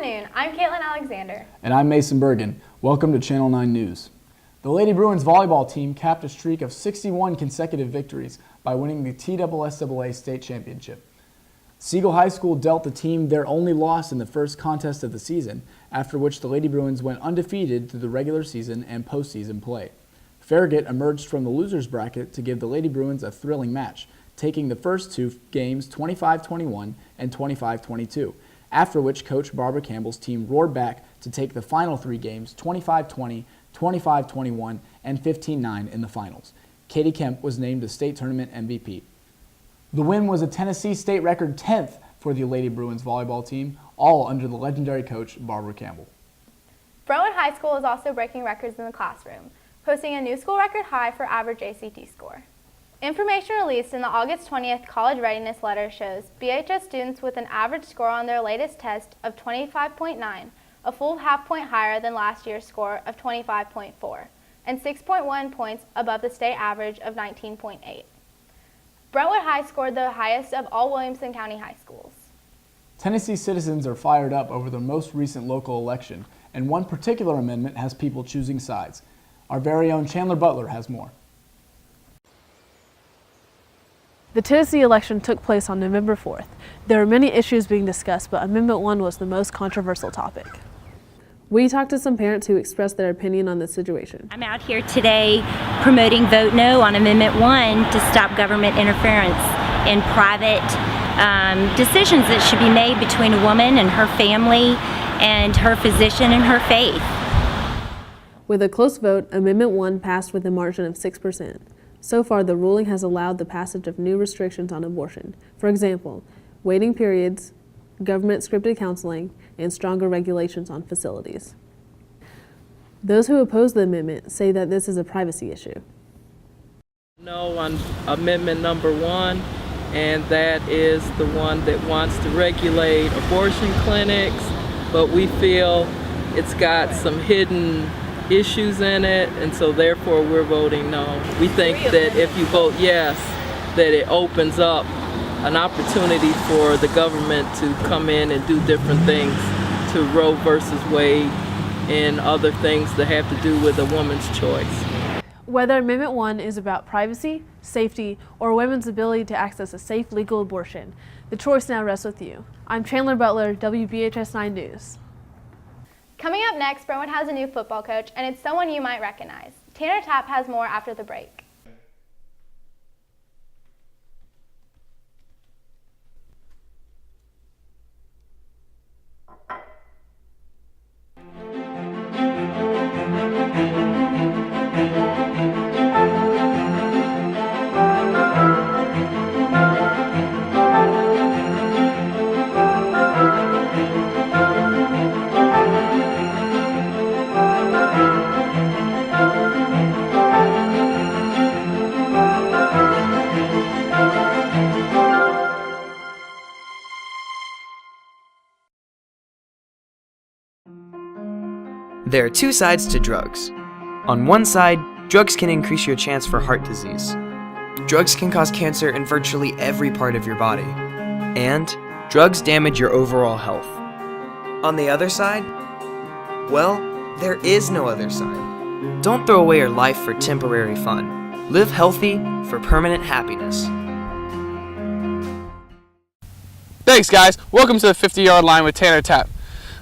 afternoon. I'm Caitlin Alexander. And I'm Mason Bergen. Welcome to Channel 9 News. The Lady Bruins volleyball team capped a streak of 61 consecutive victories by winning the TSSAA state championship. Siegel High School dealt the team their only loss in the first contest of the season, after which the Lady Bruins went undefeated through the regular season and postseason play. Farragut emerged from the losers bracket to give the Lady Bruins a thrilling match, taking the first two games 25-21 and 25-22, after which Coach Barbara Campbell's team roared back to take the final three games 25-20, 25-21, and 15-9 in the finals. Katie Kemp was named the state tournament MVP. The win was a Tennessee state record 10th for the Lady Bruins volleyball team, all under the legendary coach Barbara Campbell. Brentwood High School is also breaking records in the classroom, posting a new school record high for average ACT score. Information released in the August 20th college readiness letter shows BHS students with an average score on their latest test of 25.9, a full half point higher than last year's score of 25.4, and 6.1 points above the state average of 19.8. Brentwood High scored the highest of all Williamson County high schools. Tennessee citizens are fired up over the most recent local election, and one particular amendment has people choosing sides. Our very own Chandler Butler has more. The Tennessee election took place on November 4th. There were many issues being discussed, but Amendment 1 was the most controversial topic. We talked to some parents who expressed their opinion on the situation. I'm out here today promoting Vote No on Amendment 1 to stop government interference in private decisions that should be made between a woman and her family and her physician and her faith. With a close vote, Amendment 1 passed with a margin of 6%. So far, the ruling has allowed the passage of new restrictions on abortion. For example, waiting periods, government scripted counseling, and stronger regulations on facilities. Those who oppose the amendment say that this is a privacy issue. No on amendment number 1, and that is the one that wants to regulate abortion clinics, but we feel it's got some hidden issues in it, and so therefore we're voting no. We think that if you vote yes, that it opens up an opportunity for the government to come in and do different things to Roe versus Wade and other things that have to do with a woman's choice. Whether Amendment 1 is about privacy, safety, or women's ability to access a safe legal abortion, the choice now rests with you. I'm Chandler Butler, WBHS9 News. Coming up next, Brentwood has a new football coach, and it's someone you might recognize. Tanner Tapp has more after the break. There are two sides to drugs. On one side, drugs can increase your chance for heart disease. Drugs can cause cancer in virtually every part of your body. And drugs damage your overall health. On the other side, well, there is no other side. Don't throw away your life for temporary fun. Live healthy for permanent happiness. Thanks, guys. Welcome to the 50-yard line with Tanner Tapp.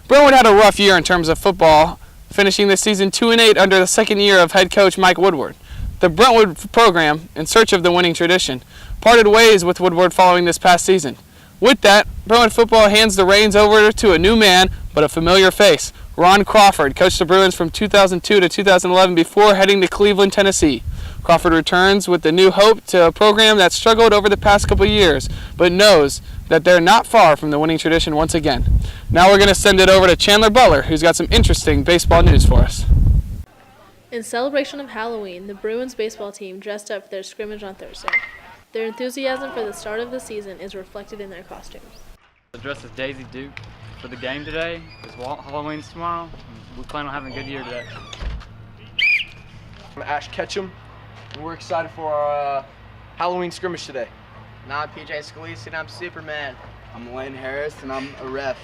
Brentwood had a rough year in terms of football, finishing this season 2-8 under the second year of head coach Mike Woodward. The Brentwood program, in search of the winning tradition, parted ways with Woodward following this past season. With that, Brentwood football hands the reins over to a new man, but a familiar face. Ron Crawford coached the Bruins from 2002 to 2011 before heading to Cleveland, Tennessee. Crawford returns with the new hope to a program that struggled over the past couple years, but knows that they're not far from the winning tradition once again. Now we're going to send it over to Chandler Butler, who's got some interesting baseball news for us. In celebration of Halloween, the Bruins baseball team dressed up for their scrimmage on Thursday. Their enthusiasm for the start of the season is reflected in their costumes. I dressed as Daisy Duke for the game today, because Halloween's tomorrow. We plan on having a good year today. I'm Ash Ketchum, and we're excited for our Halloween scrimmage today. And I'm PJ Scalise, and I'm Superman. I'm Lane Harris, and I'm a ref.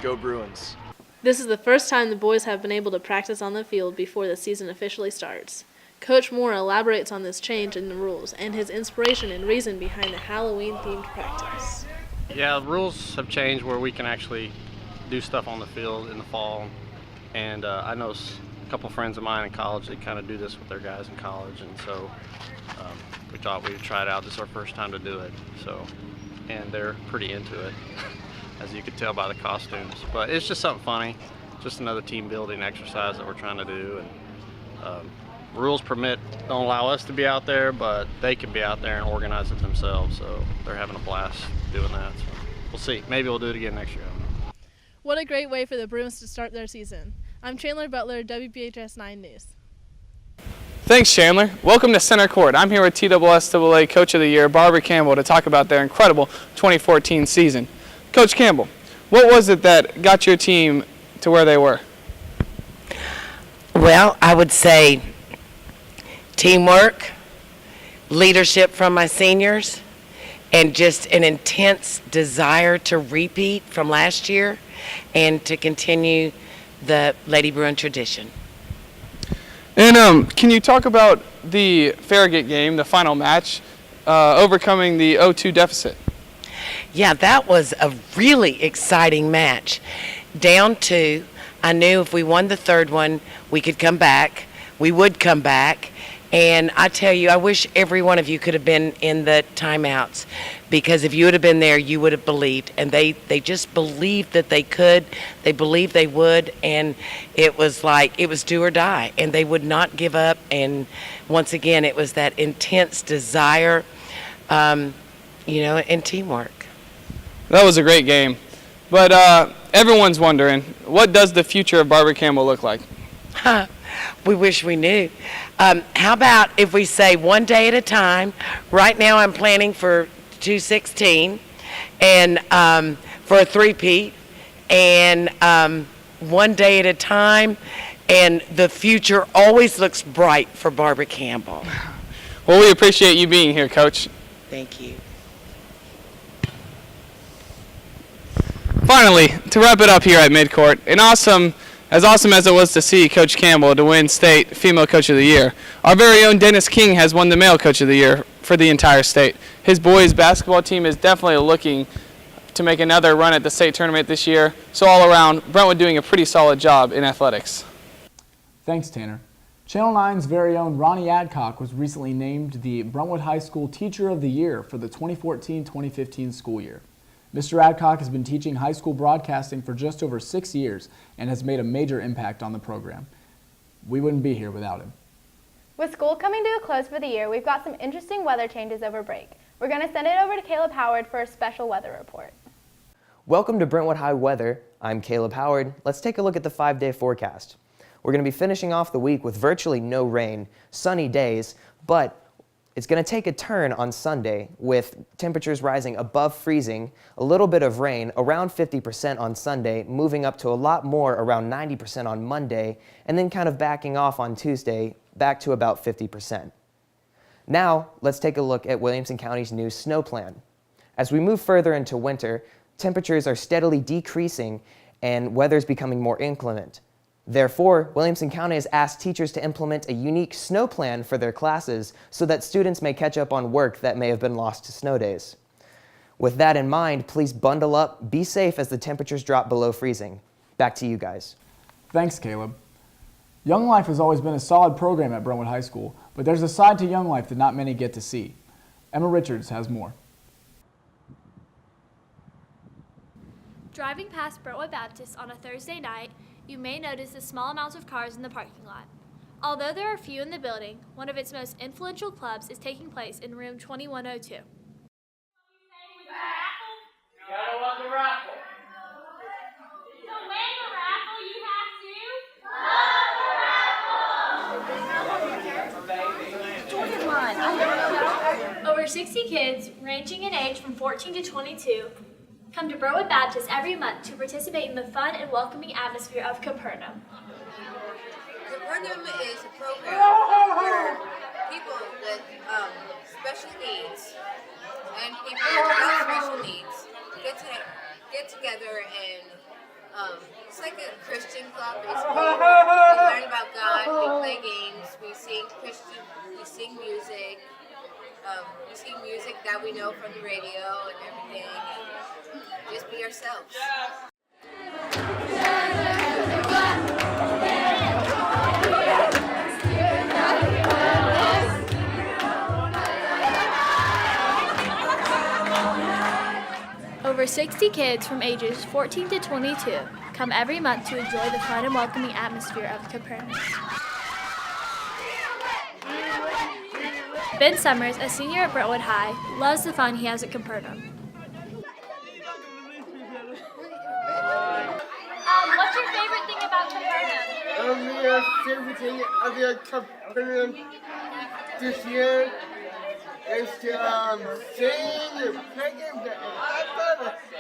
Go Bruins. This is the first time the boys have been able to practice on the field before the season officially starts. Coach Moore elaborates on this change in the rules and his inspiration and reason behind the Halloween-themed practice. Yeah, the rules have changed where we can actually do stuff on the field in the fall. And I know a couple friends of mine in college, they kind of do this with their guys in college. And so we thought we'd try it out. This is our first time to do it. And they're pretty into it, as you could tell by the costumes. But it's just something funny, just another team building exercise that we're trying to do. And rules don't allow us to be out there, but they can be out there and organize it themselves. So they're having a blast doing that. So we'll see. Maybe we'll do it again next year. What a great way for the Bruins to start their season. I'm Chandler Butler, WBHS9 News. Thanks, Chandler. Welcome to Center Court. I'm here with TSSAA Coach of the Year, Barbara Campbell, to talk about their incredible 2014 season. Coach Campbell, what was it that got your team to where they were? Well, I would say teamwork, leadership from my seniors, and just an intense desire to repeat from last year and to continue the Lady Bruin tradition. And can you talk about the Farragut game, the final match, overcoming the 0-2 deficit? Yeah, that was a really exciting match. Down 2, I knew if we won the third one, we could come back. We would come back. And I tell you, I wish every one of you could have been in the timeouts, because if you would have been there, you would have believed. And they just believed that they could. They believed they would. And it was like, it was do or die. And they would not give up. And once again, it was that intense desire, and teamwork. That was a great game. But everyone's wondering, what does the future of Barbara Campbell look like? We wish we knew. How about if we say one day at a time? Right now I'm planning for 2016 and for a three-peat, and one day at a time, and the future always looks bright for Barbara Campbell. Well, we appreciate you being here, Coach. Thank you. Finally, to wrap it up here at midcourt, as awesome as it was to see Coach Campbell to win State Female Coach of the Year, our very own Dennis King has won the Male Coach of the Year for the entire state. His boys basketball team is definitely looking to make another run at the state tournament this year. So all around, Brentwood doing a pretty solid job in athletics. Thanks, Tanner. Channel 9's very own Ronnie Adcock was recently named the Brentwood High School Teacher of the Year for the 2014-2015 school year. Mr. Adcock has been teaching high school broadcasting for just over 6 years and has made a major impact on the program. We wouldn't be here without him. With school coming to a close for the year, we've got some interesting weather changes over break. We're going to send it over to Caleb Howard for a special weather report. Welcome to Brentwood High Weather. I'm Caleb Howard. Let's take a look at the 5-day forecast. We're going to be finishing off the week with virtually no rain, sunny days, but it's going to take a turn on Sunday with temperatures rising above freezing, a little bit of rain, around 50% on Sunday, moving up to a lot more, around 90% on Monday, and then kind of backing off on Tuesday, back to about 50%. Now, let's take a look at Williamson County's new snow plan. As we move further into winter, temperatures are steadily decreasing and weather's becoming more inclement. Therefore, Williamson County has asked teachers to implement a unique snow plan for their classes so that students may catch up on work that may have been lost to snow days. With that in mind, please bundle up, be safe as the temperatures drop below freezing. Back to you guys. Thanks, Caleb. Young Life has always been a solid program at Brentwood High School, but there's a side to Young Life that not many get to see. Emma Richards has more. Driving past Brentwood Baptist on a Thursday night, you may notice the small amounts of cars in the parking lot. Although there are few in the building, one of its most influential clubs is taking place in room 2102. Gotta love the raffle. To win the raffle, you have to Over 60 kids, ranging in age from 14 to 22, come to Brentwood Baptist every month to participate in the fun and welcoming atmosphere of Capernaum. Capernaum is a program where people with special needs and people without special needs get together and It's like a Christian club, basically. We learn about God, we play games, we sing Christian, we sing music. We sing music that we know from the radio and everything. And just be ourselves. Over 60 kids from ages 14 to 22 come every month to enjoy the fun and welcoming atmosphere of Capernaum. Ben Summers, a senior at Brentwood High, loves the fun he has at Capernaum. What's your favorite thing about Capernaum? My favorite thing about Capernaum this year is to sing and play games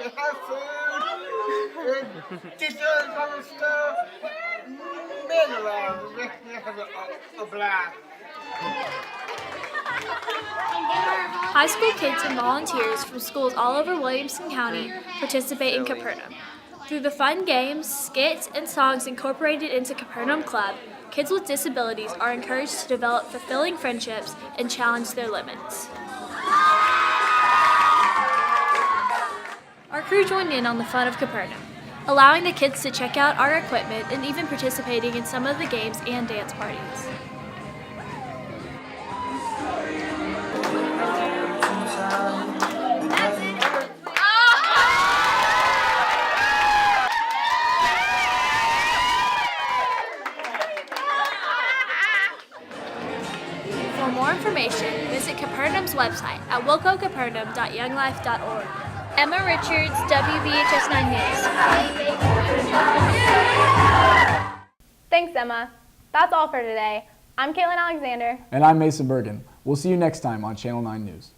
and have food and just all kind of stuff. Man around, we have a blast. High school kids and volunteers from schools all over Williamson County participate in Capernaum. Through the fun games, skits, and songs incorporated into Capernaum Club, kids with disabilities are encouraged to develop fulfilling friendships and challenge their limits. Our crew joined in on the fun of Capernaum, allowing the kids to check out our equipment and even participating in some of the games and dance parties. For more information, visit Capernaum's website at wilcocapernaum.younglife.org. Emma Richards, WBHS9 News. Thanks, Emma. That's all for today. I'm Caitlin Alexander. And I'm Mason Bergen. We'll see you next time on Channel 9 News.